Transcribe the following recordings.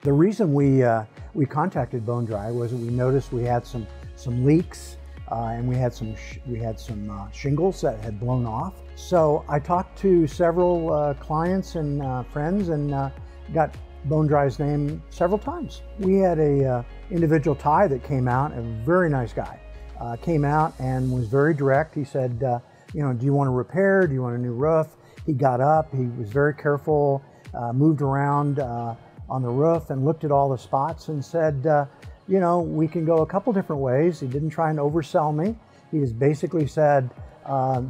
The reason we contacted Bone Dry was that we noticed we had some leaks and we had some shingles that had blown off. So I talked to several clients and friends and got Bone Dry's name several times. We had a individual Thai that came out, a very nice guy, came out and was very direct. He said, you know, do you want a repair? Do you want a new roof? He got up, he was very careful, moved around on the roof and looked at all the spots and said, you know, we can go a couple different ways. He didn't try and oversell me. He just basically said,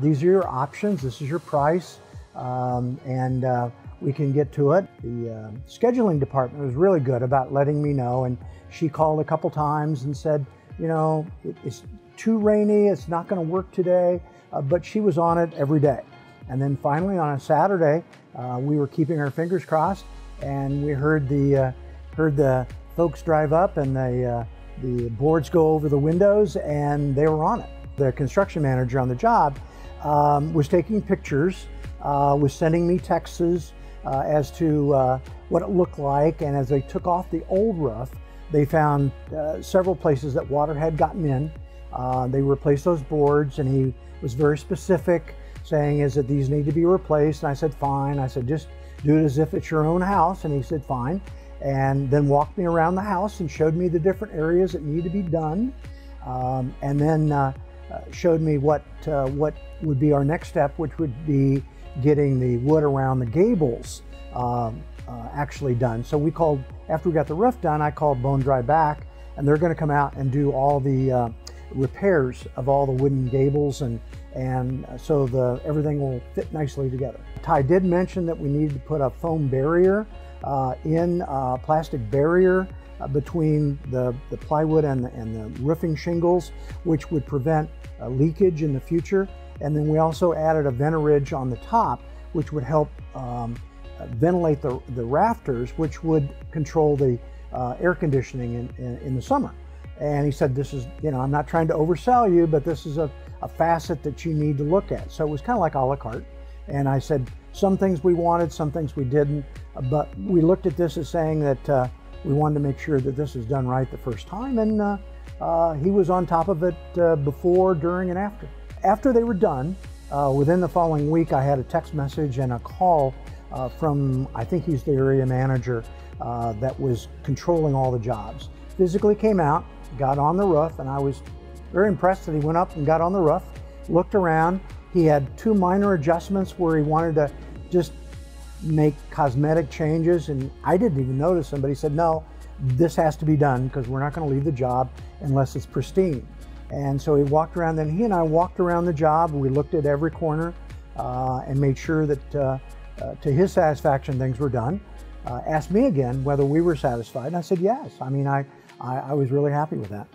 these are your options, this is your price, and we can get to it. The scheduling department was really good about letting me know, and she called a couple times and said, you know, it's too rainy, it's not going to work today, but she was on it every day. And then finally on a Saturday, we were keeping our fingers crossed, and we heard the folks drive up and the boards go over the windows, and they were on it. The construction manager on the job was taking pictures, was sending me texts as to what it looked like, and as they took off the old roof, they found several places that water had gotten in. They replaced those boards, and he was very specific, saying is that these need to be replaced. And I said, fine. I said, just do it as if it's your own house. And he said, fine. And then walked me around the house and showed me the different areas that need to be done. And then showed me what would be our next step, which would be getting the wood around the gables actually done. So we called, after we got the roof done, I called Bone Dry back, and they're going to come out and do all the repairs of all the wooden gables, and so everything will fit nicely together. Ty did mention that we needed to put a foam barrier plastic barrier between the plywood and the roofing shingles, which would prevent leakage in the future. And then we also added a vent-ridge on the top, which would help ventilate the rafters, which would control the air conditioning in the summer. And he said, this is, you know, I'm not trying to oversell you, but this is a facet that you need to look at. So it was kind of like a la carte. And I said, some things we wanted, some things we didn't, but we looked at this as saying that we wanted to make sure that this was done right the first time, and he was on top of it before, during, and after. After they were done, within the following week, I had a text message and a call from, I think he's the area manager that was controlling all the jobs. Physically came out, got on the roof, and I was very impressed that he went up and got on the roof, looked around. He had two minor adjustments where he wanted to just make cosmetic changes, and I didn't even notice them, but he said, no, this has to be done because we're not going to leave the job unless it's pristine. And so he walked around, then he and I walked around the job. We looked at every corner and made sure that to his satisfaction things were done. Asked me again whether we were satisfied, and I said yes. I mean, I was really happy with that.